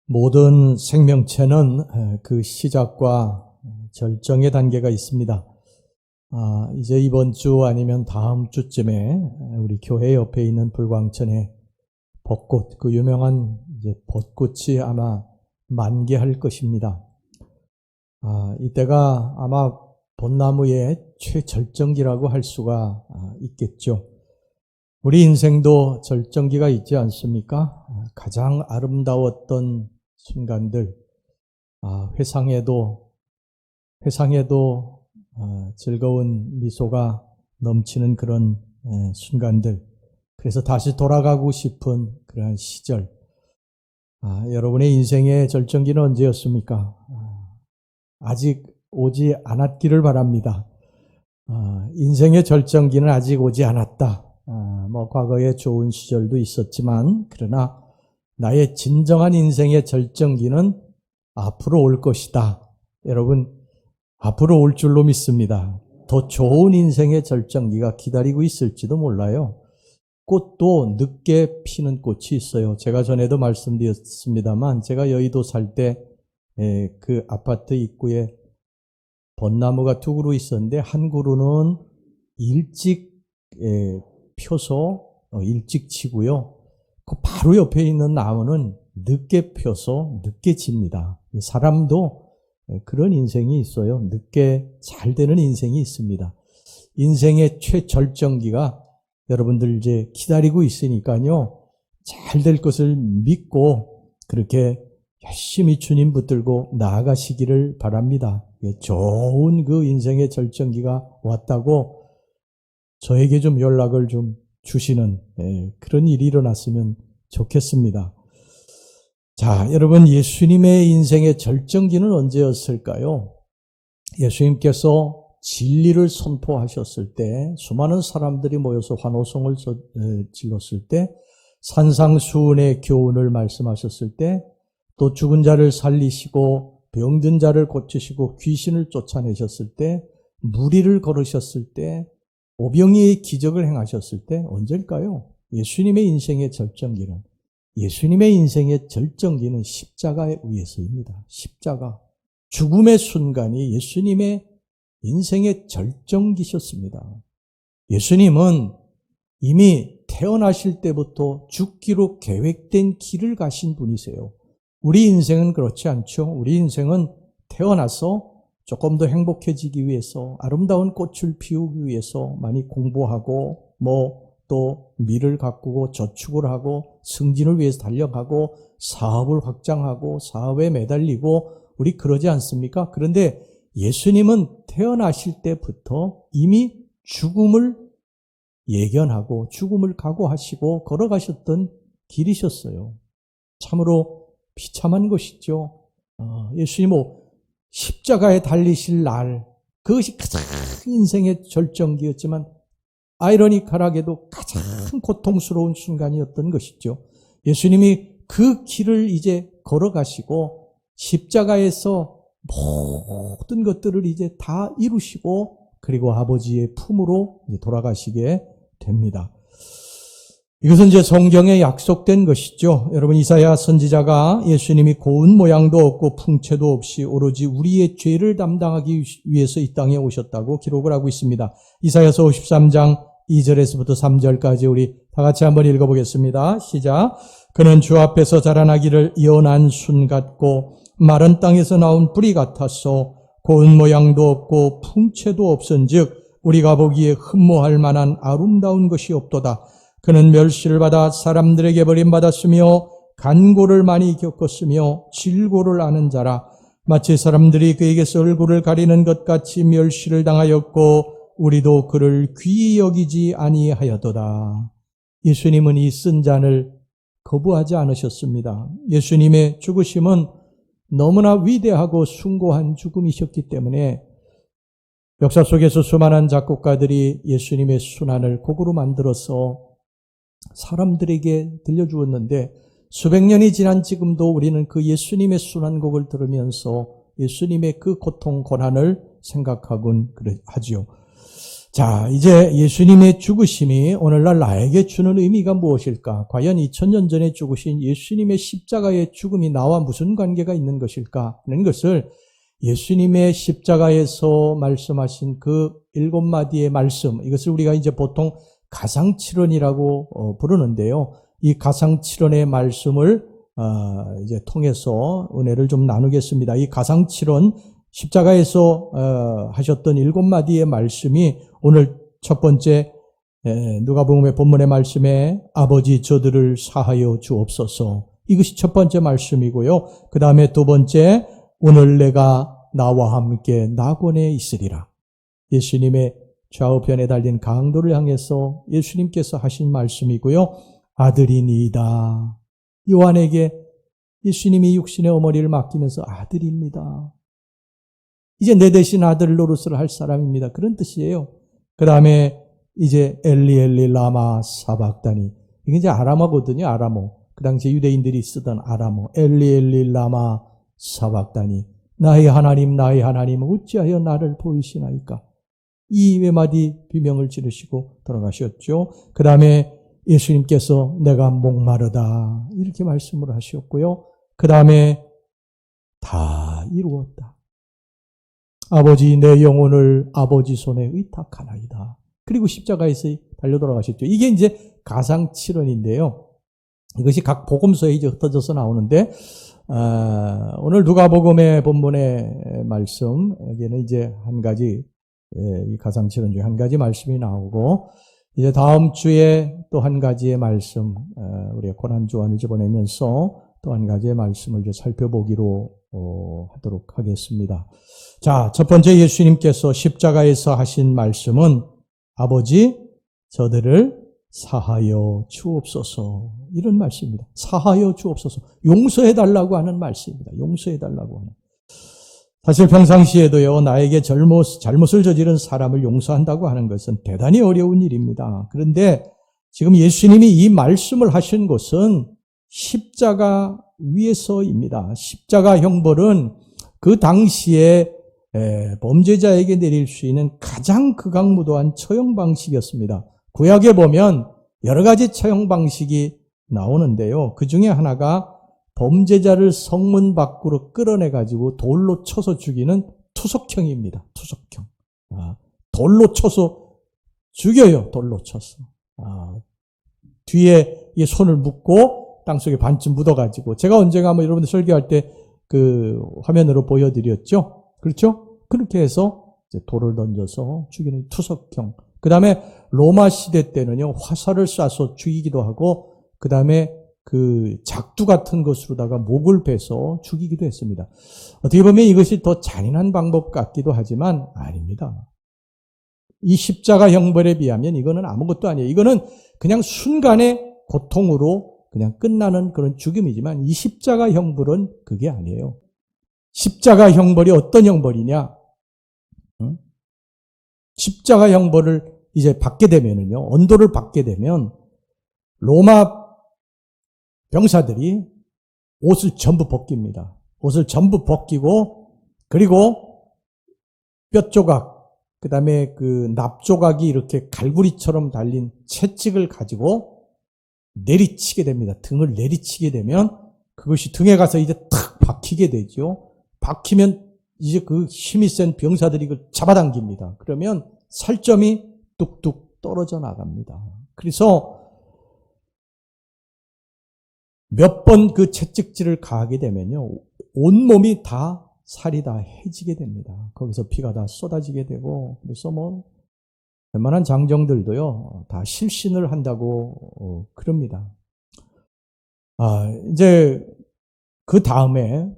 모든 생명체는 그 시작과 절정의 단계가 있습니다. 이제 이번 주 아니면 다음 주쯤에 우리 교회 옆에 있는 불광천에 벚꽃, 그 유명한 이제 벚꽃이 아마 만개할 것입니다. 이때가 아마 벚나무의 최절정기라고 할 수가 있겠죠. 우리 인생도 절정기가 있지 않습니까? 가장 아름다웠던 순간들, 회상에도 즐거운 미소가 넘치는 그런 순간들, 그래서 다시 돌아가고 싶은 그러한 시절. 여러분의 인생의 절정기는 언제였습니까? 아직 오지 않았기를 바랍니다. 인생의 절정기는 아직 오지 않았다. 과거에 좋은 시절도 있었지만, 그러나 나의 진정한 인생의 절정기는 앞으로 올 것이다. 여러분, 앞으로 올 줄로 믿습니다. 더 좋은 인생의 절정기가 기다리고 있을지도 몰라요. 꽃도 늦게 피는 꽃이 있어요. 제가 전에도 말씀드렸습니다만, 제가 여의도 살 때 그 아파트 입구에 벚나무가 두 그루 있었는데, 한 그루는 일찍 펴서 일찍 치고요. 그 바로 옆에 있는 나무는 늦게 펴서 늦게 칩니다. 사람도 그런 인생이 있어요. 늦게 잘 되는 인생이 있습니다. 인생의 최절정기가 여러분들 이제 기다리고 있으니까요. 잘 될 것을 믿고 그렇게 열심히 주님 붙들고 나아가시기를 바랍니다. 좋은 그 인생의 절정기가 왔다고 저에게 좀 연락을 좀 주시는 그런 일이 일어났으면 좋겠습니다. 자, 여러분, 예수님의 인생의 절정기는 언제였을까요? 예수님께서 진리를 선포하셨을 때, 수많은 사람들이 모여서 환호성을 질렀을 때, 산상수훈의 교훈을 말씀하셨을 때, 또 죽은 자를 살리시고 병든 자를 고치시고 귀신을 쫓아내셨을 때, 무리를 걸으셨을 때, 오병이의 기적을 행하셨을 때 언제일까요? 예수님의 인생의 절정기는 십자가에 의해서입니다. 십자가, 죽음의 순간이 예수님의 인생의 절정기셨습니다. 예수님은 이미 태어나실 때부터 죽기로 계획된 길을 가신 분이세요. 우리 인생은 그렇지 않죠. 우리 인생은 태어나서 조금 더 행복해지기 위해서, 아름다운 꽃을 피우기 위해서 많이 공부하고, 또 미를 가꾸고 저축을 하고 승진을 위해서 달려가고 사업을 확장하고 사업에 매달리고 우리 그러지 않습니까? 그런데 예수님은 태어나실 때부터 이미 죽음을 예견하고 죽음을 각오하시고 걸어가셨던 길이셨어요. 참으로 비참한 것이죠. 예수님은 십자가에 달리실 날, 그것이 가장 인생의 절정기였지만 아이러니컬하게도 가장 고통스러운 순간이었던 것이죠. 예수님이 그 길을 이제 걸어가시고 십자가에서 모든 것들을 이제 다 이루시고 그리고 아버지의 품으로 이제 돌아가시게 됩니다. 이것은 이제 성경에 약속된 것이죠. 여러분, 이사야 선지자가 예수님이 고운 모양도 없고 풍채도 없이 오로지 우리의 죄를 담당하기 위해서 이 땅에 오셨다고 기록을 하고 있습니다. 이사야서 53장 2절에서부터 3절까지 우리 다 같이 한번 읽어보겠습니다. 시작. 그는 주 앞에서 자라나기를 연한 순 같고 마른 땅에서 나온 뿌리 같았소. 고운 모양도 없고 풍채도 없은즉 우리가 보기에 흠모할 만한 아름다운 것이 없도다. 그는 멸시를 받아 사람들에게 버림받았으며 간고를 많이 겪었으며 질고를 아는 자라. 마치 사람들이 그에게서 얼굴을 가리는 것 같이 멸시를 당하였고 우리도 그를 귀히 여기지 아니하였도다. 예수님은 이 쓴 잔을 거부하지 않으셨습니다. 예수님의 죽으심은 너무나 위대하고 숭고한 죽음이셨기 때문에 역사 속에서 수많은 작곡가들이 예수님의 순환을 곡으로 만들어서 사람들에게 들려주었는데 수백 년이 지난 지금도 우리는 그 예수님의 순환곡을 들으면서 예수님의 그 고통, 고난을 생각하곤 하지요. 자, 이제 예수님의 죽으심이 오늘날 나에게 주는 의미가 무엇일까? 과연 2000년 전에 죽으신 예수님의 십자가의 죽음이 나와 무슨 관계가 있는 것일까? 하는 것을 예수님의 십자가에서 말씀하신 그 7마디의 말씀, 이것을 우리가 이제 보통 가상칠언이라고 부르는데요. 이 가상칠언의 말씀을 이제 통해서 은혜를 좀 나누겠습니다. 이 가상칠언, 십자가에서 하셨던 7마디의 말씀이 오늘 첫 번째 누가복음의 본문의 말씀에 아버지 저들을 사하여 주옵소서, 이것이 첫 번째 말씀이고요. 그 다음에 두 번째, 오늘 내가 나와 함께 낙원에 있으리라. 예수님의 좌우편에 달린 강도를 향해서 예수님께서 하신 말씀이고요. 아들이니이다. 요한에게 예수님이 육신의 어머니를 맡기면서 아들입니다. 이제 내 대신 아들 노릇을 할 사람입니다. 그런 뜻이에요. 그 다음에 이제 엘리 엘리 라마 사박다니, 이게 이제 아람어거든요. 아람어. 그 당시에 유대인들이 쓰던 아람어. 엘리 엘리 라마 사박다니, 나의 하나님 어찌하여 나를 보이시나이까. 이 외마디 비명을 지르시고 돌아가셨죠. 그 다음에 예수님께서 내가 목마르다 이렇게 말씀을 하셨고요. 그 다음에 다 이루었다. 아버지 내 영혼을 아버지 손에 의탁하나이다. 그리고 십자가에서 달려 돌아가셨죠. 이게 이제 가상칠언인데요. 이것이 각 복음서에 이제 흩어져서 나오는데, 오늘 누가복음의 본문의 말씀, 여기는 이제 한 가지, 이 가상칠언 중에 한 가지 말씀이 나오고, 이제 다음 주에 또 한 가지의 말씀, 우리가 고난주안을 보내면서 또 한 가지의 말씀을 이제 살펴보기로 하도록 하겠습니다. 자, 첫 번째 예수님께서 십자가에서 하신 말씀은 아버지 저들을 사하여 주옵소서, 이런 말씀입니다. 사하여 주옵소서, 용서해달라고 하는 말씀입니다. 용서해달라고 하는. 사실 평상시에도요, 나에게 잘못을 저지른 사람을 용서한다고 하는 것은 대단히 어려운 일입니다. 그런데 지금 예수님이 이 말씀을 하신 것은 십자가 위에서입니다. 십자가 형벌은 그 당시에 범죄자에게 내릴 수 있는 가장 극악무도한 처형 방식이었습니다. 구약에 보면 여러 가지 처형 방식이 나오는데요. 그 중에 하나가 범죄자를 성문 밖으로 끌어내가지고 돌로 쳐서 죽이는 투석형입니다. 투석형. 돌로 쳐서 죽여요. 돌로 쳐서. 뒤에 손을 묶고 땅속에 반쯤 묻어가지고, 제가 언젠가 한번 여러분들 설교할 때 그 화면으로 보여드렸죠. 그렇죠? 그렇게 해서 이제 돌을 던져서 죽이는 투석형. 그 다음에 로마 시대 때는요, 화살을 쏴서 죽이기도 하고, 그 다음에 그 작두 같은 것으로다가 목을 베서 죽이기도 했습니다. 어떻게 보면 이것이 더 잔인한 방법 같기도 하지만 아닙니다. 이 십자가 형벌에 비하면 이거는 아무것도 아니에요. 이거는 그냥 순간의 고통으로 그냥 끝나는 그런 죽음이지만, 이 십자가 형벌은 그게 아니에요. 십자가 형벌이 어떤 형벌이냐? 십자가 형벌을 이제 받게 되면은요, 언도를 받게 되면 로마 병사들이 옷을 전부 벗깁니다. 옷을 전부 벗기고, 그리고 뼈 조각, 그 다음에 그 납 조각이 이렇게 갈고리처럼 달린 채찍을 가지고 내리치게 됩니다. 등을 내리치게 되면 그것이 등에 가서 이제 탁 박히게 되죠. 박히면 이제 그 힘이 센 병사들이 그걸 잡아당깁니다. 그러면 살점이 뚝뚝 떨어져 나갑니다. 그래서 몇 번 그 채찍질을 가하게 되면요, 온몸이 다 살이 다 해지게 됩니다. 거기서 피가 다 쏟아지게 되고, 그래서 웬만한 장정들도요, 다 실신을 한다고 그럽니다. 이제 그 다음에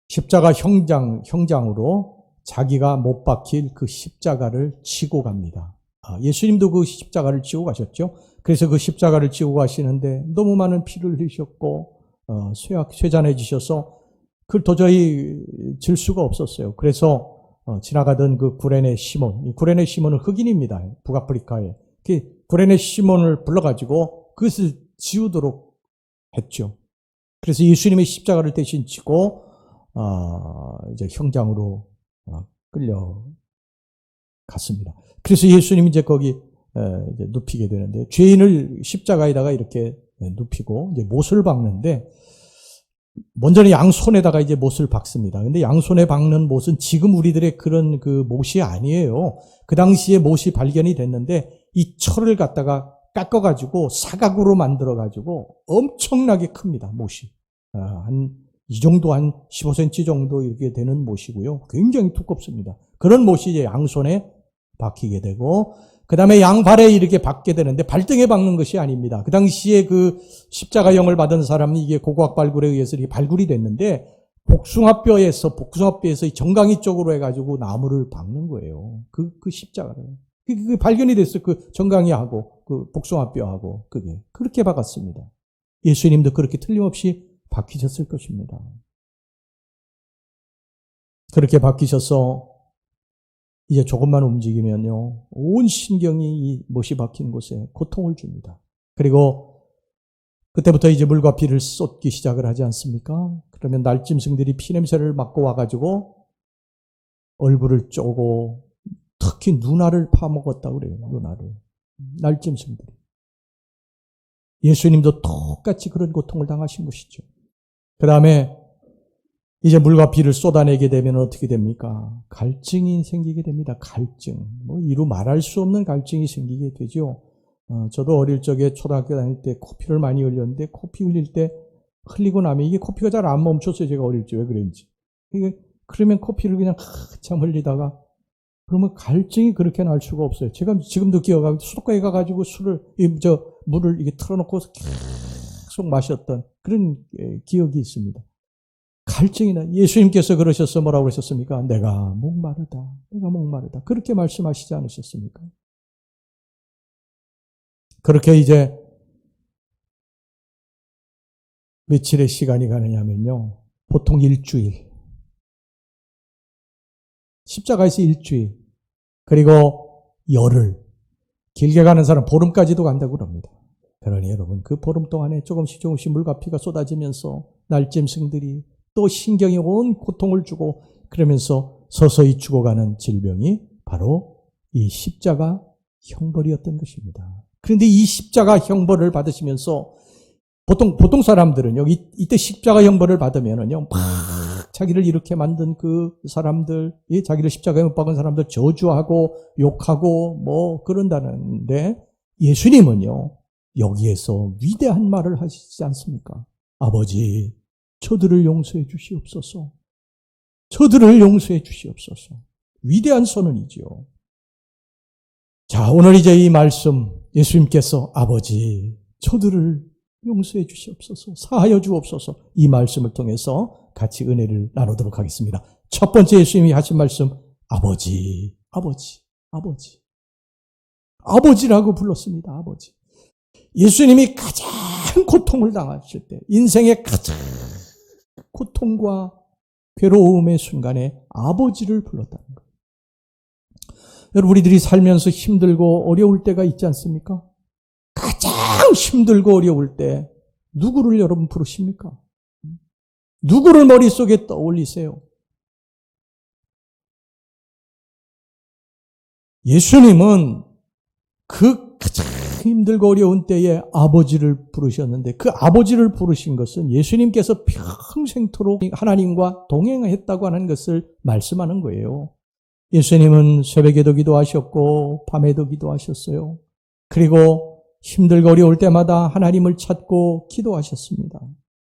십자가 형장으로 자기가 못 박힐 그 십자가를 지고 갑니다. 예수님도 그 십자가를 지고 가셨죠. 그래서 그 십자가를 지고 가시는데 너무 많은 피를 흘리셨고 쇠잔해지셔서 그걸 도저히 질 수가 없었어요. 그래서 지나가던 그 구레네 시몬, 이 구레네 시몬은 흑인입니다. 북아프리카에. 그 구레네 시몬을 불러가지고 그것을 지우도록 했죠. 그래서 예수님의 십자가를 대신 지고 이제 형장으로 끌려 갔습니다. 그래서 예수님이 이제 거기 이제 눕히게 되는데, 죄인을 십자가에다가 이렇게 눕히고 이제 못을 박는데, 먼저는 양손에다가 이제 못을 박습니다. 근데 양손에 박는 못은 지금 우리들의 그런 그 못이 아니에요. 그 당시에 못이 발견이 됐는데, 이 철을 갖다가 깎아가지고 사각으로 만들어가지고 엄청나게 큽니다, 못이. 이 정도 한 15cm 정도 이렇게 되는 못이고요. 굉장히 두껍습니다. 그런 못이 이제 양손에 박히게 되고, 그 다음에 양발에 이렇게 박게 되는데, 발등에 박는 것이 아닙니다. 그 당시에 그 십자가형을 받은 사람이 이게 고고학 발굴에 의해서 이렇게 발굴이 됐는데, 복숭아뼈에서 이 정강이 쪽으로 해가지고 나무를 박는 거예요. 그 십자가를. 그게 발견이 됐어요. 그 정강이하고, 그 복숭아뼈하고, 그게. 그렇게 박았습니다. 예수님도 그렇게 틀림없이 박히셨을 것입니다. 그렇게 박히셔서 이제 조금만 움직이면요, 온 신경이 이 못이 박힌 곳에 고통을 줍니다. 그리고 그때부터 이제 물과 피를 쏟기 시작을 하지 않습니까? 그러면 날짐승들이 피냄새를 맡고 와가지고 얼굴을 쪼고 특히 눈알을 파먹었다고 그래요. 눈알을. 날짐승들이. 예수님도 똑같이 그런 고통을 당하신 것이죠. 그 다음에 이제 물과 피를 쏟아내게 되면 어떻게 됩니까? 갈증이 생기게 됩니다. 갈증. 이루 말할 수 없는 갈증이 생기게 되죠. 저도 어릴 적에 초등학교 다닐 때 코피를 많이 흘렸는데, 코피 흘릴 때 흘리고 나면 이게 코피가 잘 안 멈췄어요. 제가 어릴 때 왜 그랬는지. 그러면 코피를 그냥 한참 흘리다가, 그러면 갈증이 그렇게 날 수가 없어요. 제가 지금도 기억하고 수도가에 가가지고 물을 이게 틀어놓고 계속 마셨던 그런 기억이 있습니다. 갈증이나, 예수님께서 그러셔서 뭐라고 그러셨습니까? 내가 목마르다. 그렇게 말씀하시지 않으셨습니까? 그렇게 이제 며칠의 시간이 가느냐면요, 보통 일주일, 십자가에서 일주일, 그리고 열흘, 길게 가는 사람 보름까지도 간다고 그럽니다. 그러니 여러분, 그 보름 동안에 조금씩 물과 피가 쏟아지면서 날짐승들이 또 신경이 온 고통을 주고, 그러면서 서서히 죽어가는 질병이 바로 이 십자가 형벌이었던 것입니다. 그런데 이 십자가 형벌을 받으시면서 보통 사람들은요, 이때 십자가 형벌을 받으면은요, 막 자기를 이렇게 만든 그 사람들, 자기를 십자가에 못 박은 사람들 저주하고 욕하고 뭐 그런다는데, 예수님은요, 여기에서 위대한 말을 하시지 않습니까? 아버지, 저들을 용서해 주시옵소서. 저들을 용서해 주시옵소서. 위대한 선언이지요. 자, 오늘 이제 이 말씀, 예수님께서 아버지, 저들을 용서해 주시옵소서, 사하여 주옵소서, 이 말씀을 통해서 같이 은혜를 나누도록 하겠습니다. 첫 번째 예수님이 하신 말씀, 아버지, 아버지, 아버지. 아버지라고 불렀습니다. 아버지. 예수님이 가장 고통을 당하실 때, 인생의 가장 고통과 괴로움의 순간에 아버지를 불렀다는 거예요. 여러분, 우리들이 살면서 힘들고 어려울 때가 있지 않습니까? 가장 힘들고 어려울 때 누구를 여러분 부르십니까? 누구를 머릿속에 떠올리세요? 예수님은 그 가장 힘들고 어려운 때에 아버지를 부르셨는데, 그 아버지를 부르신 것은 예수님께서 평생토록 하나님과 동행했다고 하는 것을 말씀하는 거예요. 예수님은 새벽에도 기도하셨고 밤에도 기도하셨어요. 그리고 힘들고 어려울 때마다 하나님을 찾고 기도하셨습니다.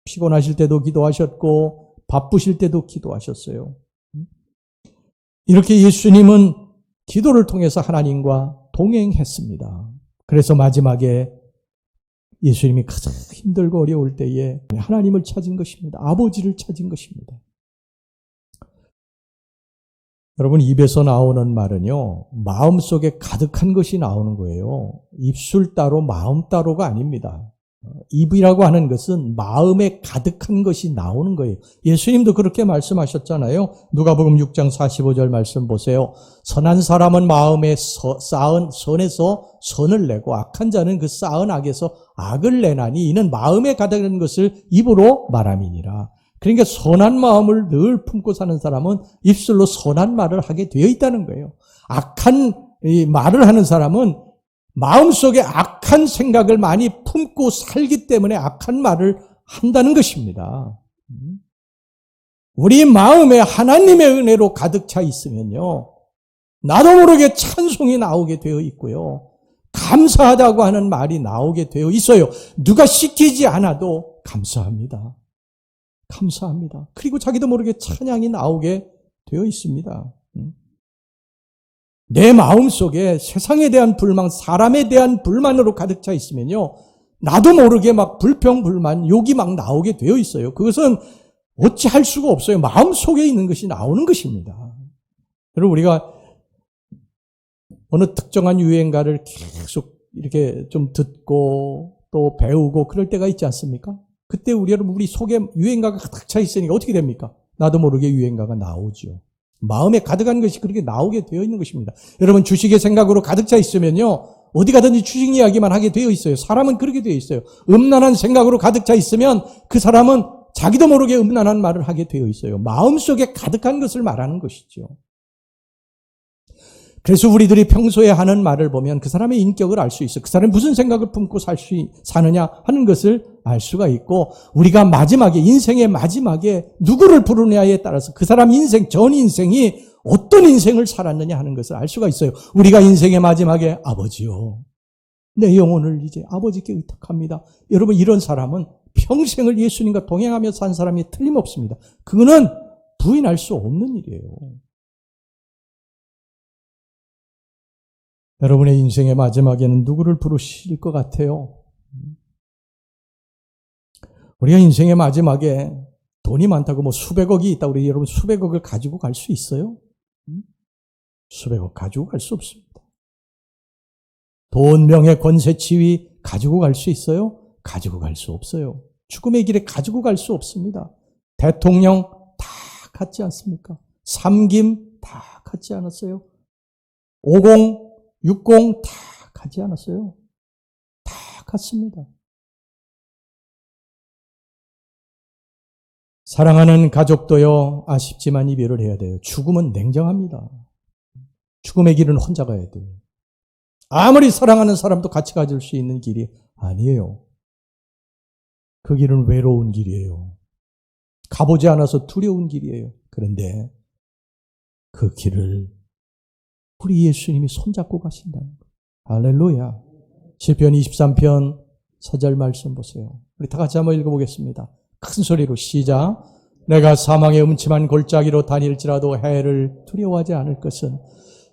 피곤하실 때도 기도하셨고 바쁘실 때도 기도하셨어요. 이렇게 예수님은 기도를 통해서 하나님과 동행했습니다. 그래서 마지막에 예수님이 가장 힘들고 어려울 때에 하나님을 찾은 것입니다. 아버지를 찾은 것입니다. 여러분, 입에서 나오는 말은요, 마음속에 가득한 것이 나오는 거예요. 입술 따로 마음 따로가 아닙니다. 입이라고 하는 것은 마음에 가득한 것이 나오는 거예요. 예수님도 그렇게 말씀하셨잖아요. 누가복음 6장 45절 말씀 보세요. 선한 사람은 마음에 쌓은 선에서 선을 내고, 악한 자는 그 쌓은 악에서 악을 내나니 이는 마음에 가득한 것을 입으로 말함이니라. 그러니까 선한 마음을 늘 품고 사는 사람은 입술로 선한 말을 하게 되어 있다는 거예요. 악한 이 말을 하는 사람은 마음속에 악한 생각을 많이 품고 살기 때문에 악한 말을 한다는 것입니다. 우리 마음에 하나님의 은혜로 가득 차 있으면요, 나도 모르게 찬송이 나오게 되어 있고요, 감사하다고 하는 말이 나오게 되어 있어요. 누가 시키지 않아도 감사합니다. 감사합니다. 그리고 자기도 모르게 찬양이 나오게 되어 있습니다. 내 마음속에 세상에 대한 불만, 사람에 대한 불만으로 가득 차 있으면요, 나도 모르게 막 불평불만, 욕이 막 나오게 되어 있어요. 그것은 어찌할 수가 없어요. 마음속에 있는 것이 나오는 것입니다. 여러분, 우리가 어느 특정한 유행가를 계속 이렇게 좀 듣고 또 배우고 그럴 때가 있지 않습니까? 그때 우리 속에 유행가가 가득 차 있으니까 어떻게 됩니까? 나도 모르게 유행가가 나오죠. 마음에 가득한 것이 그렇게 나오게 되어 있는 것입니다. 여러분, 주식의 생각으로 가득 차 있으면요, 어디 가든지 주식 이야기만 하게 되어 있어요. 사람은 그렇게 되어 있어요. 음란한 생각으로 가득 차 있으면 그 사람은 자기도 모르게 음란한 말을 하게 되어 있어요. 마음속에 가득한 것을 말하는 것이죠. 그래서 우리들이 평소에 하는 말을 보면 그 사람의 인격을 알 수 있어요. 그 사람이 무슨 생각을 품고 사느냐 하는 것을 알 수가 있고, 우리가 마지막에, 인생의 마지막에 누구를 부르느냐에 따라서 그 사람 인생, 전 인생이 어떤 인생을 살았느냐 하는 것을 알 수가 있어요. 우리가 인생의 마지막에 아버지요, 내 영혼을 이제 아버지께 의탁합니다. 여러분, 이런 사람은 평생을 예수님과 동행하며 산 사람이 틀림없습니다. 그거는 부인할 수 없는 일이에요. 여러분의 인생의 마지막에는 누구를 부르실 것 같아요? 우리가 인생의 마지막에 돈이 많다고 수백억이 있다고 우리 여러분 수백억을 가지고 갈 수 있어요? 수백억 가지고 갈 수 없습니다. 돈, 명예, 권세, 지위 가지고 갈 수 있어요? 가지고 갈 수 없어요. 죽음의 길에 가지고 갈 수 없습니다. 대통령 다 갖지 않습니까? 삼김 다 갖지 않았어요? 50, 60 다 갖지 않았어요? 다 갖습니다. 사랑하는 가족도요, 아쉽지만 이별을 해야 돼요. 죽음은 냉정합니다. 죽음의 길은 혼자 가야 돼요. 아무리 사랑하는 사람도 같이 가질 수 있는 길이 아니에요. 그 길은 외로운 길이에요. 가보지 않아서 두려운 길이에요. 그런데 그 길을 우리 예수님이 손잡고 가신다는 거예요. 할렐루야. 시편 23편 4절 말씀 보세요. 우리 다 같이 한번 읽어보겠습니다. 큰 소리로 시작. 내가 사망의 음침한 골짜기로 다닐지라도 해를 두려워하지 않을 것은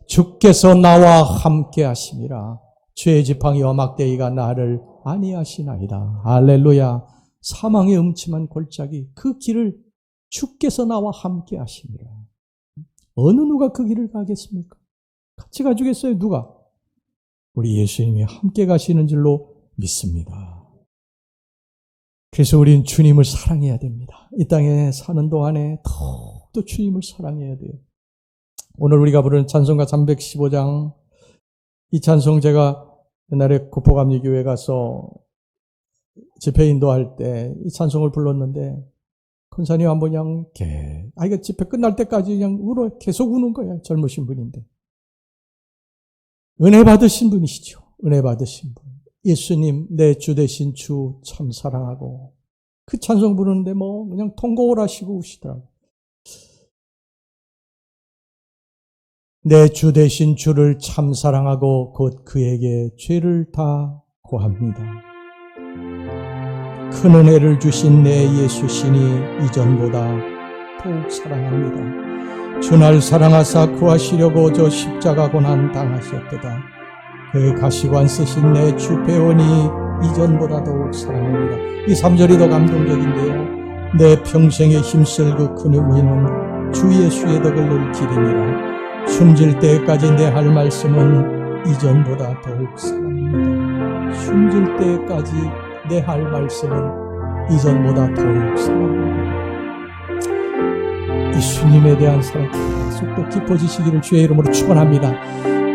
주께서 나와 함께 하심이라. 죄의 지팡이와 막대기가 나를 안위하시나이다. 할렐루야. 사망의 음침한 골짜기, 그 길을 주께서 나와 함께 하시니라. 어느 누가 그 길을 가겠습니까? 같이 가주겠어요? 누가? 우리 예수님이 함께 가시는 줄로 믿습니다. 그래서 우리는 주님을 사랑해야 됩니다. 이 땅에 사는 동안에 더욱더 주님을 사랑해야 돼요. 오늘 우리가 부르는 찬송가 315장, 이 찬송 제가 옛날에 구포감리교회 가서 집회 인도할 때 이 찬송을 불렀는데, 권사님 한 번 그냥 이거 집회 끝날 때까지 그냥 계속 우는 거예요. 젊으신 분인데. 은혜 받으신 분이시죠. 은혜 받으신 분. 예수님, 내 주 되신 주 참 사랑하고. 그 찬송 부르는데 그냥 통곡을 하시고 우시더라고요. 내 주 되신 주를 참 사랑하고 곧 그에게 죄를 다 고합니다. 큰 은혜를 주신 내 예수시니 이전보다 더욱 사랑합니다. 주날 사랑하사 구하시려고 저 십자가 고난 당하셨도다. 그 가시관 쓰신 내 주 배원이 이전보다 더욱 사랑합니다. 이 3절이 더 감동적인데요. 내 평생에 힘쓸 그 큰 의미는 주 예수의 덕을 늘 기리니라. 숨질 때까지 내 할 말씀은 이전보다 더욱 사랑합니다. 숨질 때까지 내 할 말씀은 이전보다 더욱 사랑합니다. 예수님에 대한 사랑 계속 더 깊어지시기를 주의 이름으로 축원합니다.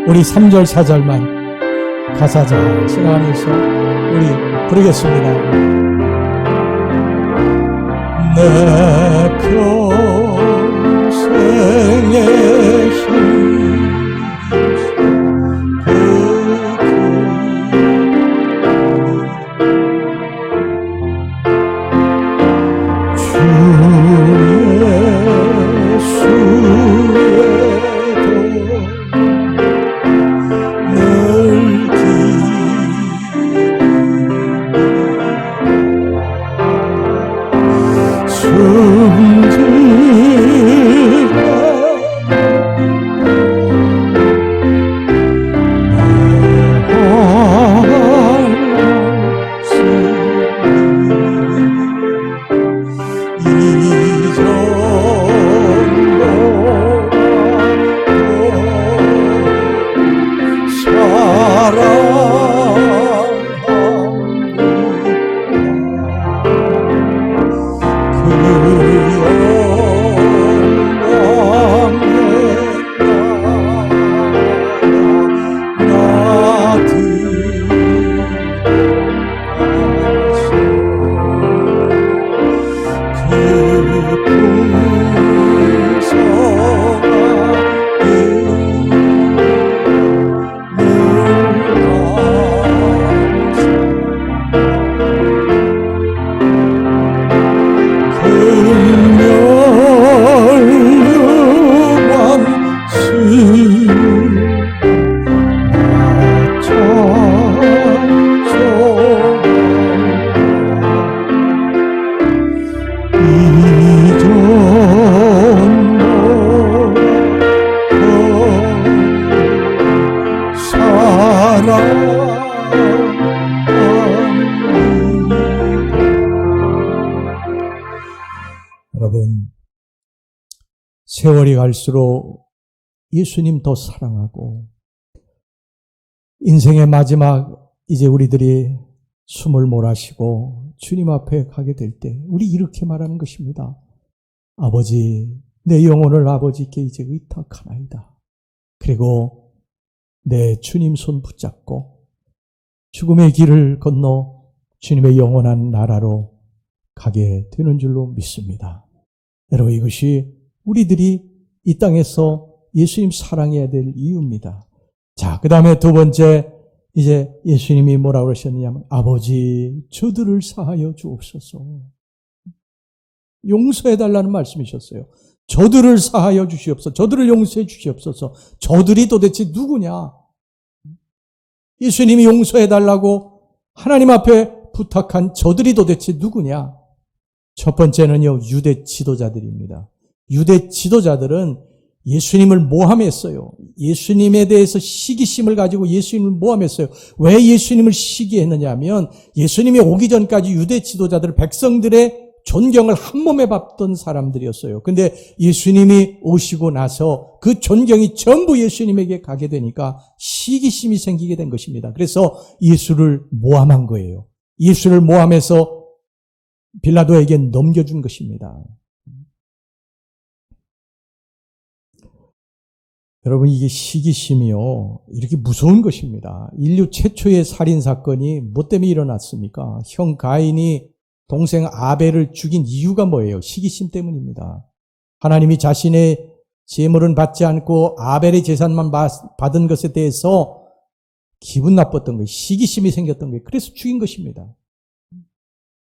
우리 3절 4절만 가사 잘 생각하면서 우리 부르겠습니다. 내 평생의 힘 여러분, 세월이 갈수록 예수님 더 사랑하고 인생의 마지막 이제 우리들이 숨을 몰아쉬고 주님 앞에 가게 될 때 우리 이렇게 말하는 것입니다. 아버지, 내 영혼을 아버지께 이제 의탁하나이다. 그리고 내 주님 손 붙잡고 죽음의 길을 건너 주님의 영원한 나라로 가게 되는 줄로 믿습니다. 여러분, 이것이 우리들이 이 땅에서 예수님 사랑해야 될 이유입니다. 자, 그 다음에 두 번째, 이제 예수님이 뭐라고 그러셨느냐면, 아버지, 저들을 사하여 주옵소서. 용서해달라는 말씀이셨어요. 저들을 사하여 주시옵소서. 저들을 용서해 주시옵소서. 저들이 도대체 누구냐? 예수님이 용서해달라고 하나님 앞에 부탁한 저들이 도대체 누구냐? 첫 번째는요, 유대 지도자들입니다. 유대 지도자들은 예수님을 모함했어요. 예수님에 대해서 시기심을 가지고 예수님을 모함했어요. 왜 예수님을 시기했느냐 하면 예수님이 오기 전까지 유대 지도자들 백성들의 존경을 한 몸에 받던 사람들이었어요. 근데 예수님이 오시고 나서 그 존경이 전부 예수님에게 가게 되니까 시기심이 생기게 된 것입니다. 그래서 예수를 모함한 거예요. 예수를 모함해서 빌라도에게 넘겨준 것입니다. 여러분, 이게 시기심이요, 이렇게 무서운 것입니다. 인류 최초의 살인사건이 뭐 때문에 일어났습니까? 형 가인이 동생 아벨을 죽인 이유가 뭐예요? 시기심 때문입니다. 하나님이 자신의 제물은 받지 않고 아벨의 재산만 받은 것에 대해서 기분 나빴던 거예요. 시기심이 생겼던 거예요. 그래서 죽인 것입니다.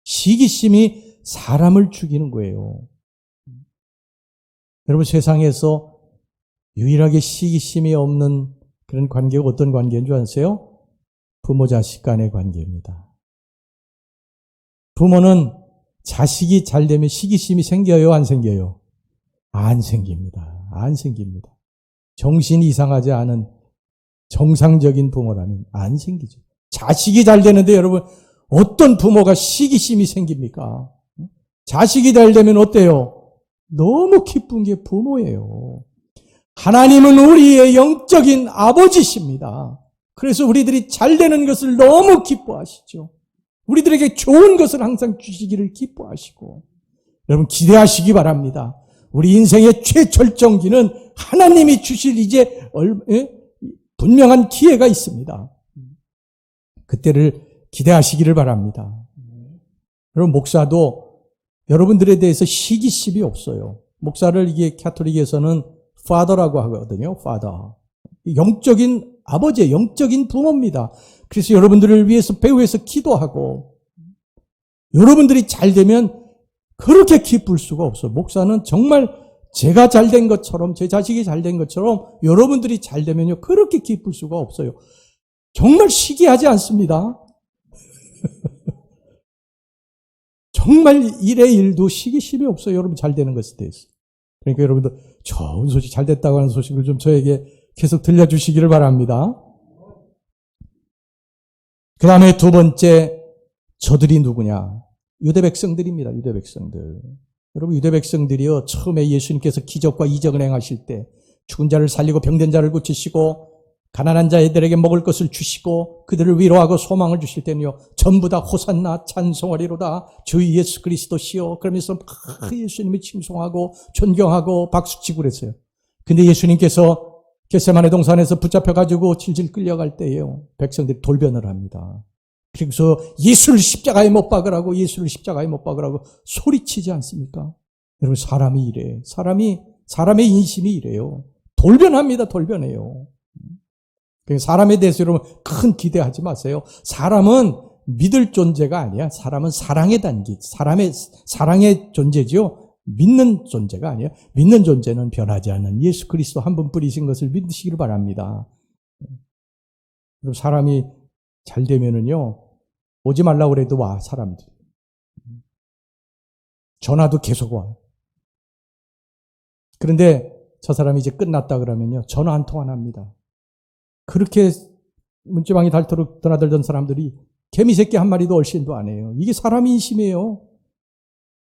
시기심이 사람을 죽이는 거예요. 여러분, 세상에서 유일하게 시기심이 없는 그런 관계가 어떤 관계인 줄 아세요? 부모 자식 간의 관계입니다. 부모는 자식이 잘 되면 시기심이 생겨요, 안 생겨요? 안 생깁니다. 안 생깁니다. 정신이 이상하지 않은 정상적인 부모라면 안 생기죠. 자식이 잘 되는데 여러분, 어떤 부모가 시기심이 생깁니까? 자식이 잘 되면 어때요? 너무 기쁜 게 부모예요. 하나님은 우리의 영적인 아버지십니다. 그래서 우리들이 잘 되는 것을 너무 기뻐하시죠. 우리들에게 좋은 것을 항상 주시기를 기뻐하시고, 여러분 기대하시기 바랍니다. 우리 인생의 최절정기는 하나님이 주실 이제 분명한 기회가 있습니다. 그때를 기대하시기를 바랍니다. 여러분, 목사도 여러분들에 대해서 시기심이 없어요. 목사를 이게 가톨릭에서는 father라고 하거든요. father. 영적인 아버지의 영적인 부모입니다. 그래서 여러분들을 위해서 배후에서 기도하고, 여러분들이 잘 되면 그렇게 기쁠 수가 없어요. 목사는 정말 제가 잘 된 것처럼, 제 자식이 잘 된 것처럼 여러분들이 잘 되면요, 그렇게 기쁠 수가 없어요. 정말 시기하지 않습니다. 정말 일의 일도 시기심이 없어요. 여러분 잘 되는 것에 대해서. 그러니까 여러분들 좋은 소식, 잘 됐다고 하는 소식을 좀 저에게 계속 들려주시기를 바랍니다. 그 다음에 두 번째, 저들이 누구냐? 유대 백성들입니다. 유대 백성들. 여러분, 유대 백성들이요, 처음에 예수님께서 기적과 이적을 행하실 때 죽은 자를 살리고 병든 자를 고치시고 가난한 자들에게 먹을 것을 주시고 그들을 위로하고 소망을 주실 때는요, 전부 다 호산나 찬송하리로다 주 예수 그리스도시요. 그러면서 막 예수님을 칭송하고 존경하고 박수치고 그랬어요. 근데 예수님께서 겟세마네 동산에서 붙잡혀가지고 질질 끌려갈 때에요, 백성들이 돌변을 합니다. 그래서 예수를 십자가에 못 박으라고, 예수를 십자가에 못 박으라고 소리치지 않습니까? 여러분, 사람이 이래. 사람의 인심이 이래요. 돌변합니다. 돌변해요. 사람에 대해서 여러분 큰 기대하지 마세요. 사람은 믿을 존재가 아니야. 사람은 사랑의 단계, 사랑의 존재죠. 믿는 존재가 아니야. 믿는 존재는 변하지 않는 예수 그리스도 한 분 뿌리신 것을 믿으시기를 바랍니다. 그럼 사람이 잘 되면은요, 오지 말라고 그래도 와, 사람들이. 전화도 계속 와. 그런데 저 사람이 이제 끝났다 그러면요, 전화 한 통 안 합니다. 그렇게 문지방이 닳도록 드나들던 사람들이 개미새끼 한 마리도 얼씬도 안 해요. 이게 사람 인심이에요.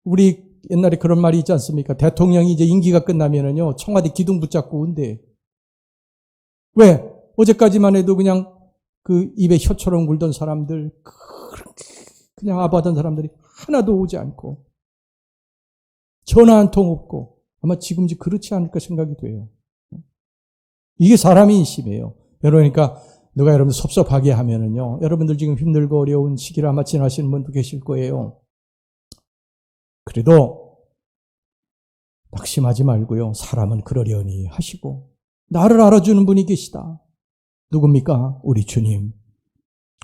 우리 옛날에 그런 말이 있지 않습니까? 대통령이 이제 임기가 끝나면은요, 청와대 기둥 붙잡고 온대. 왜? 어제까지만 해도 그냥 그 입에 혀처럼 굴던 사람들, 그냥 아부하던 사람들이 하나도 오지 않고, 전화 한 통 없고, 아마 지금지 그렇지 않을까 생각이 돼요. 이게 사람의 인심이에요. 그러니까 누가 여러분 섭섭하게 하면은요, 여러분들 지금 힘들고 어려운 시기를 아마 지나시는 분도 계실 거예요. 그래도 낙심하지 말고요, 사람은 그러려니 하시고, 나를 알아주는 분이 계시다. 누굽니까? 우리 주님.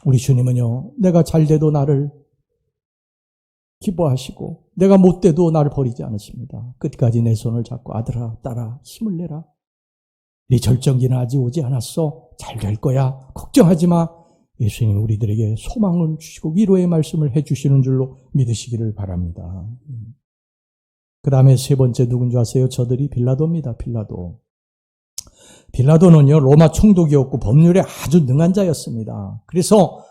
우리 주님은요, 내가 잘 돼도 나를 기뻐하시고, 내가 못 돼도 나를 버리지 않으십니다. 끝까지 내 손을 잡고 아들아, 딸아, 힘을 내라. 네 절정기는 아직 오지 않았어. 잘 될 거야. 걱정하지 마. 예수님 우리들에게 소망을 주시고 위로의 말씀을 해주시는 줄로 믿으시기를 바랍니다. 그 다음에 세 번째 누군지 아세요? 저들이 빌라도입니다. 빌라도는요, 로마 총독이었고 법률에 아주 능한 자였습니다. 그래서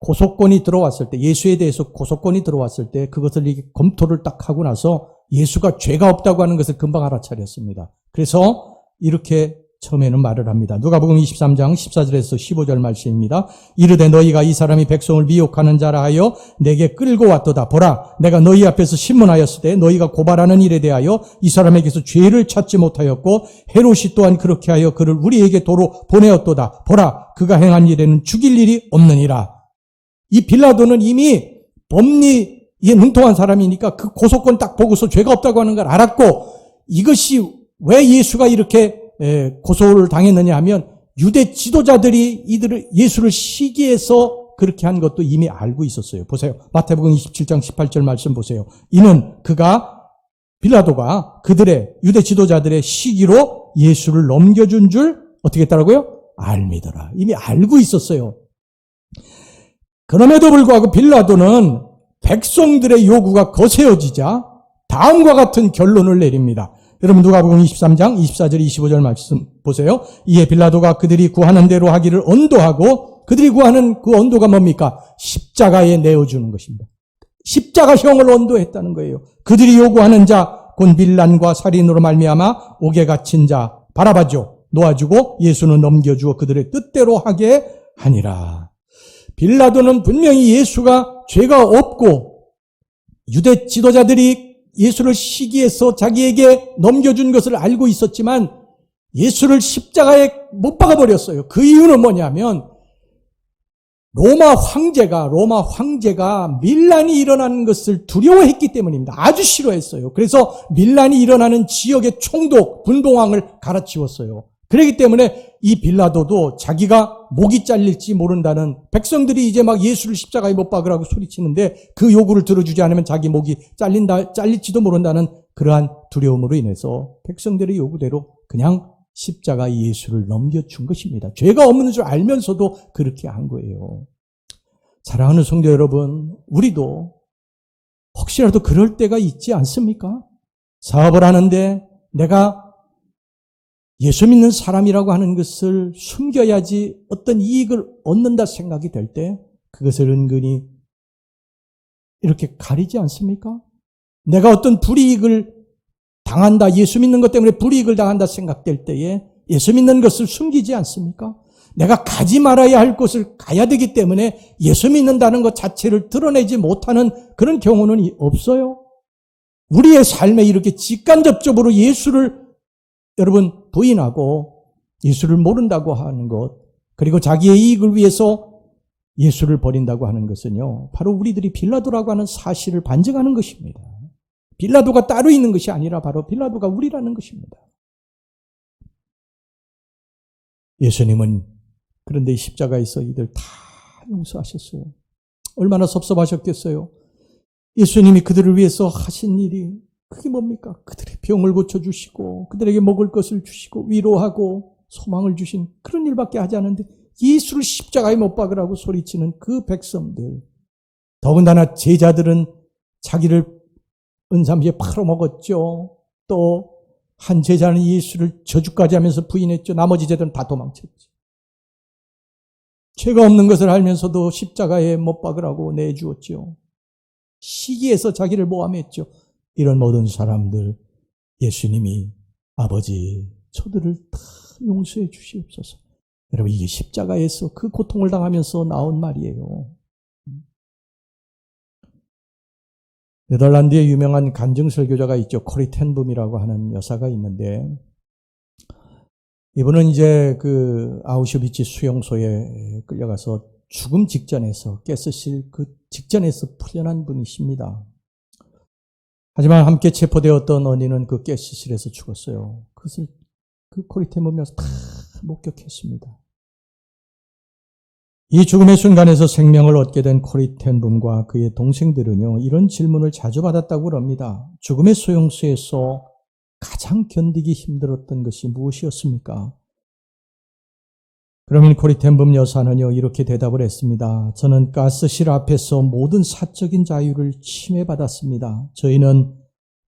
고소권이 들어왔을 때, 예수에 대해서 고소권이 들어왔을 때 그것을 검토를 딱 하고 나서 예수가 죄가 없다고 하는 것을 금방 알아차렸습니다. 그래서 이렇게 처음에는 말을 합니다. 누가복음 23장 14절에서 15절 말씀입니다. 이르되 너희가 이 사람이 백성을 미혹하는 자라 하여 내게 끌고 왔도다. 보라, 내가 너희 앞에서 신문하였을 때 너희가 고발하는 일에 대하여 이 사람에게서 죄를 찾지 못하였고 헤롯이 또한 그렇게 하여 그를 우리에게 도로 보내었도다. 보라, 그가 행한 일에는 죽일 일이 없느니라. 이 빌라도는 이미 법리에 능통한 사람이니까 그 고소권 딱 보고서 죄가 없다고 하는 걸 알았고, 이것이 왜 예수가 이렇게 고소를 당했느냐 하면 유대 지도자들이 예수를 시기해서 그렇게 한 것도 이미 알고 있었어요. 보세요. 마태복음 27장 18절 말씀 보세요. 이는 빌라도가 그들의 유대 지도자들의 시기로 예수를 넘겨준 줄 어떻게 했다라고요? 알미더라. 이미 알고 있었어요. 그럼에도 불구하고 빌라도는 백성들의 요구가 거세어지자 다음과 같은 결론을 내립니다. 여러분 누가복음 23장 24절 25절 말씀 보세요. 이에 빌라도가 그들이 구하는 대로 하기를 언도하고, 그들이 구하는 그 언도가 뭡니까? 십자가에 내어주는 것입니다. 십자가형을 언도했다는 거예요. 그들이 요구하는 자, 곧 빌란과 살인으로 말미암아 옥에 갇힌 자 바라바죠. 놓아주고 예수는 넘겨주어 그들의 뜻대로 하게 하니라. 빌라도는 분명히 예수가 죄가 없고 유대 지도자들이 예수를 시기해서 자기에게 넘겨준 것을 알고 있었지만 예수를 십자가에 못 박아버렸어요. 그 이유는 뭐냐면 로마 황제가 밀란이 일어나는 것을 두려워했기 때문입니다. 아주 싫어했어요. 그래서 밀란이 일어나는 지역의 총독, 분봉왕을 갈아치웠어요. 그렇기 때문에 이 빌라도도 자기가 목이 잘릴지 모른다는, 백성들이 이제 막 예수를 십자가에 못 박으라고 소리치는데 그 요구를 들어주지 않으면 자기 목이 잘릴지도 모른다는 그러한 두려움으로 인해서 백성들의 요구대로 그냥 십자가 예수를 넘겨준 것입니다. 죄가 없는 줄 알면서도 그렇게 한 거예요. 사랑하는 성도 여러분, 우리도 혹시라도 그럴 때가 있지 않습니까? 사업을 하는데 내가 예수 믿는 사람이라고 하는 것을 숨겨야지 어떤 이익을 얻는다 생각이 될 때 그것을 은근히 이렇게 가리지 않습니까? 내가 어떤 불이익을 당한다, 예수 믿는 것 때문에 불이익을 당한다 생각될 때에 예수 믿는 것을 숨기지 않습니까? 내가 가지 말아야 할 곳을 가야 되기 때문에 예수 믿는다는 것 자체를 드러내지 못하는 그런 경우는 없어요. 우리의 삶에 이렇게 직간접적으로 예수를 여러분 부인하고 예수를 모른다고 하는 것, 그리고 자기의 이익을 위해서 예수를 버린다고 하는 것은요, 바로 우리들이 빌라도라고 하는 사실을 반증하는 것입니다. 빌라도가 따로 있는 것이 아니라 바로 빌라도가 우리라는 것입니다. 예수님은 그런데 이 십자가에서 이들 다 용서하셨어요. 얼마나 섭섭하셨겠어요. 예수님이 그들을 위해서 하신 일이 그게 뭡니까? 그들의 병을 고쳐주시고 그들에게 먹을 것을 주시고 위로하고 소망을 주신 그런 일밖에 하지 않는데 예수를 십자가에 못 박으라고 소리치는 그 백성들, 더군다나 제자들은 자기를 은삼시에 팔아먹었죠. 또 한 제자는 예수를 저주까지 하면서 부인했죠. 나머지 제자들은 다 도망쳤죠. 죄가 없는 것을 알면서도 십자가에 못 박으라고 내주었죠. 시기에서 자기를 모함했죠. 이런 모든 사람들 예수님이 아버지 저들을 다 용서해 주시옵소서. 여러분 이게 십자가에서 그 고통을 당하면서 나온 말이에요. 네덜란드의 유명한 간증 설교자가 있죠. 코리 텐붐이라고 하는 여사가 있는데 이분은 이제 그 아우슈비츠 수용소에 끌려가서 죽음 직전에서 가스실 그 직전에서 풀려난 분이십니다. 하지만 함께 체포되었던 언니는 그 가스실에서 죽었어요. 그것을 그 코리 텐붐 여사 다 목격했습니다. 이 죽음의 순간에서 생명을 얻게 된 코리 텐붐과 그의 동생들은요, 이런 질문을 자주 받았다고 합니다. 죽음의 수용소에서 가장 견디기 힘들었던 것이 무엇이었습니까? 그러면 코리 텐붐 여사는요, 이렇게 대답을 했습니다. 저는 가스실 앞에서 모든 사적인 자유를 침해받았습니다. 저희는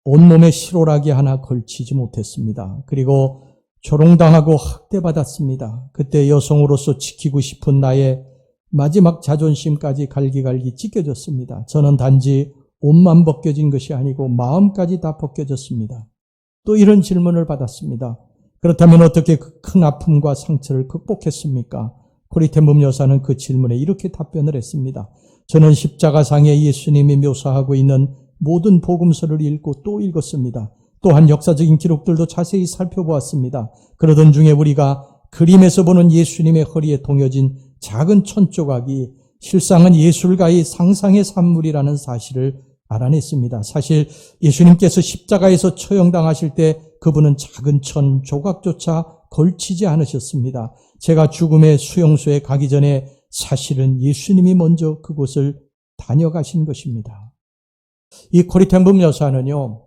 온몸에 실오라기 하나 걸치지 못했습니다. 그리고 조롱당하고 학대받았습니다. 그때 여성으로서 지키고 싶은 나의 마지막 자존심까지 갈기갈기 찢겨졌습니다. 저는 단지 옷만 벗겨진 것이 아니고 마음까지 다 벗겨졌습니다. 또 이런 질문을 받았습니다. 그렇다면 어떻게 그 큰 아픔과 상처를 극복했습니까? 코리 텐붐 여사는 그 질문에 이렇게 답변을 했습니다. 저는 십자가상에 예수님이 묘사하고 있는 모든 복음서를 읽고 또 읽었습니다. 또한 역사적인 기록들도 자세히 살펴보았습니다. 그러던 중에 우리가 그림에서 보는 예수님의 허리에 동여진 작은 천조각이 실상은 예술가의 상상의 산물이라는 사실을 알아냈습니다. 사실 예수님께서 십자가에서 처형당하실 때 그분은 작은 천 조각조차 걸치지 않으셨습니다. 제가 죽음의 수용소에 가기 전에 사실은 예수님이 먼저 그곳을 다녀가신 것입니다. 이 코리 텐붐 여사는요,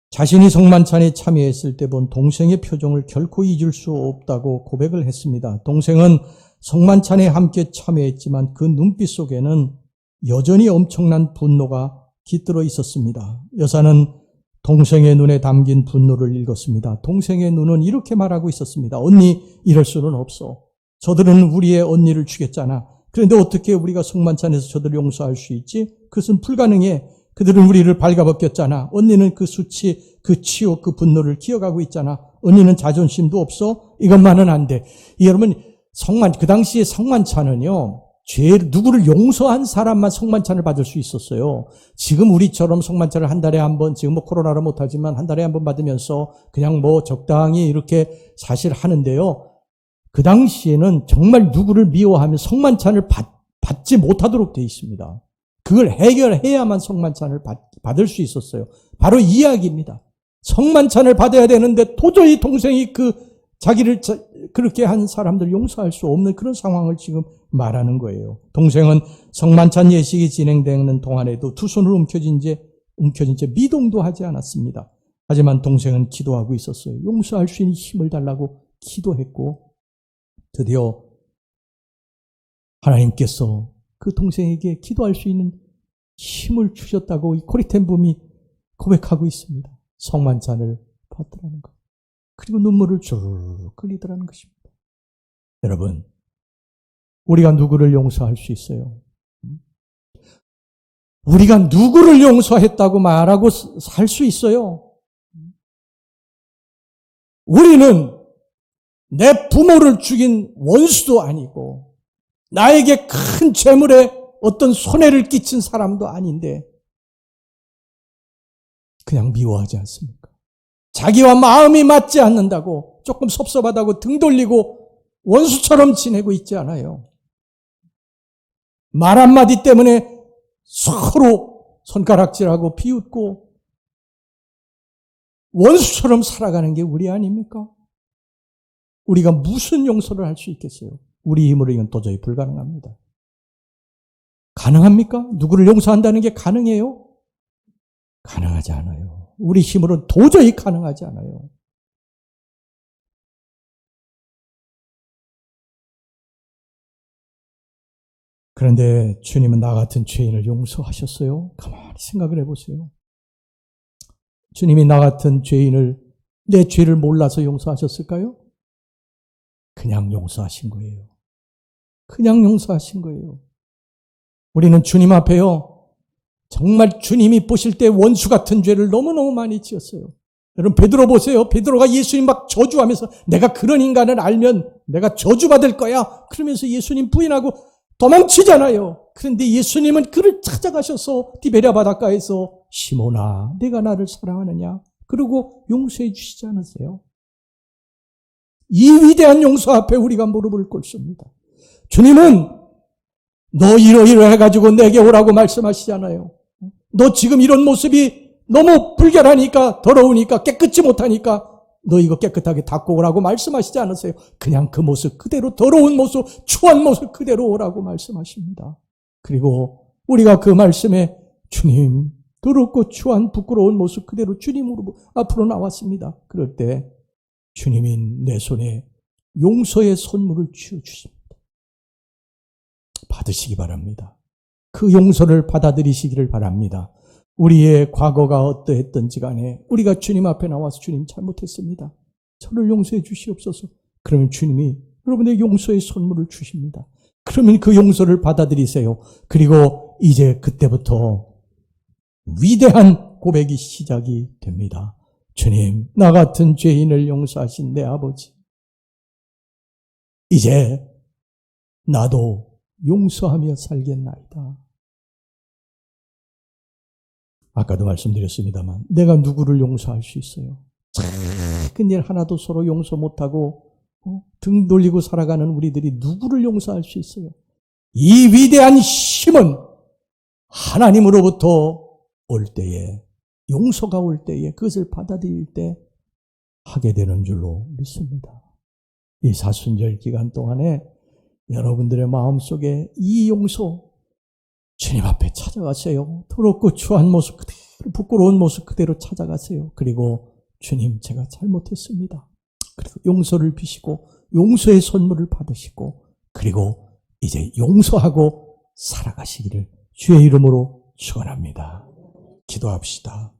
자신이 성만찬에 참여했을 때 본 동생의 표정을 결코 잊을 수 없다고 고백을 했습니다. 동생은 성만찬에 함께 참여했지만 그 눈빛 속에는 여전히 엄청난 분노가 깃들어 있었습니다. 여사는 동생의 눈에 담긴 분노를 읽었습니다. 동생의 눈은 이렇게 말하고 있었습니다. 언니, 이럴 수는 없어. 저들은 우리의 언니를 죽였잖아. 그런데 어떻게 우리가 성만찬에서 저들을 용서할 수 있지? 그것은 불가능해. 그들은 우리를 발가벗겼잖아. 언니는 그 수치, 그 치욕, 그 분노를 기억하고 있잖아. 언니는 자존심도 없어? 이것만은 안 돼. 여러분, 그 당시에 성만찬은요, 누구를 용서한 사람만 성만찬을 받을 수 있었어요. 지금 우리처럼 성만찬을 한 달에 한 번, 지금 뭐 코로나로 못하지만 한 달에 한 번 받으면서 그냥 뭐 적당히 이렇게 사실 하는데요. 그 당시에는 정말 누구를 미워하면 성만찬을 받지 못하도록 되어 있습니다. 그걸 해결해야만 성만찬을 받을 수 있었어요. 바로 이 이야기입니다. 성만찬을 받아야 되는데 도저히 동생이 자기를 그렇게 한 사람들 용서할 수 없는 그런 상황을 지금 말하는 거예요. 동생은 성만찬 예식이 진행되는 동안에도 두 손을 움켜쥔 채 미동도 하지 않았습니다. 하지만 동생은 기도하고 있었어요. 용서할 수 있는 힘을 달라고 기도했고 드디어 하나님께서 그 동생에게 기도할 수 있는 힘을 주셨다고 이 코리 텐붐이 고백하고 있습니다. 성만찬을 받더라는 것. 그리고 눈물을 쭉 흘리더라는 것입니다. 여러분, 우리가 누구를 용서할 수 있어요? 우리가 누구를 용서했다고 말하고 살 수 있어요? 우리는 내 부모를 죽인 원수도 아니고 나에게 큰 재물에 어떤 손해를 끼친 사람도 아닌데 그냥 미워하지 않습니까? 자기와 마음이 맞지 않는다고 조금 섭섭하다고 등 돌리고 원수처럼 지내고 있지 않아요. 말 한마디 때문에 서로 손가락질하고 비웃고 원수처럼 살아가는 게 우리 아닙니까? 우리가 무슨 용서를 할 수 있겠어요? 우리 힘으로 이건 도저히 불가능합니다. 가능합니까? 누구를 용서한다는 게 가능해요? 가능하지 않아요. 우리 힘으로는 도저히 가능하지 않아요. 그런데 주님은 나 같은 죄인을 용서하셨어요? 가만히 생각을 해보세요. 주님이 나 같은 죄인을 내 죄를 몰라서 용서하셨을까요? 그냥 용서하신 거예요. 그냥 용서하신 거예요. 우리는 주님 앞에요, 정말 주님이 보실 때 원수 같은 죄를 너무너무 많이 지었어요. 여러분 베드로 보세요. 베드로가 예수님 막 저주하면서 내가 그런 인간을 알면 내가 저주받을 거야. 그러면서 예수님 부인하고 도망치잖아요. 그런데 예수님은 그를 찾아가셔서 디베랴 바닷가에서 시몬아 내가 나를 사랑하느냐? 그러고 용서해 주시지 않으세요? 이 위대한 용서 앞에 우리가 무릎을 꿇습니다. 주님은 너 이러해가지고 내게 오라고 말씀하시잖아요. 너 지금 이런 모습이 너무 불결하니까 더러우니까 깨끗지 못하니까 너 이거 깨끗하게 닦고 오라고 말씀하시지 않으세요? 그냥 그 모습 그대로 더러운 모습 추한 모습 그대로 오라고 말씀하십니다. 그리고 우리가 그 말씀에 주님 더럽고 추한 부끄러운 모습 그대로 주님으로 앞으로 나왔습니다. 그럴 때 주님이 내 손에 용서의 선물을 쥐어주십니다. 받으시기 바랍니다. 그 용서를 받아들이시기를 바랍니다. 우리의 과거가 어떠했던지 간에 우리가 주님 앞에 나와서 주님 잘못했습니다. 저를 용서해 주시옵소서. 그러면 주님이 여러분의 용서의 선물을 주십니다. 그러면 그 용서를 받아들이세요. 그리고 이제 그때부터 위대한 고백이 시작이 됩니다. 주님, 나 같은 죄인을 용서하신 내 아버지, 이제 나도 용서하며 살겠나이다. 아까도 말씀드렸습니다만 내가 누구를 용서할 수 있어요? 작은 일 하나도 서로 용서 못하고 등 돌리고 살아가는 우리들이 누구를 용서할 수 있어요? 이 위대한 힘은 하나님으로부터 올 때에, 용서가 올 때에, 그것을 받아들일 때 하게 되는 줄로 믿습니다. 이 사순절 기간 동안에 여러분들의 마음속에 이 용서, 주님 앞에 찾아가세요. 더럽고 추한 모습 그대로, 부끄러운 모습 그대로 찾아가세요. 그리고 주님, 제가 잘못했습니다. 그리고 용서를 비시고 용서의 선물을 받으시고 그리고 이제 용서하고 살아가시기를 주의 이름으로 축원합니다. 기도합시다.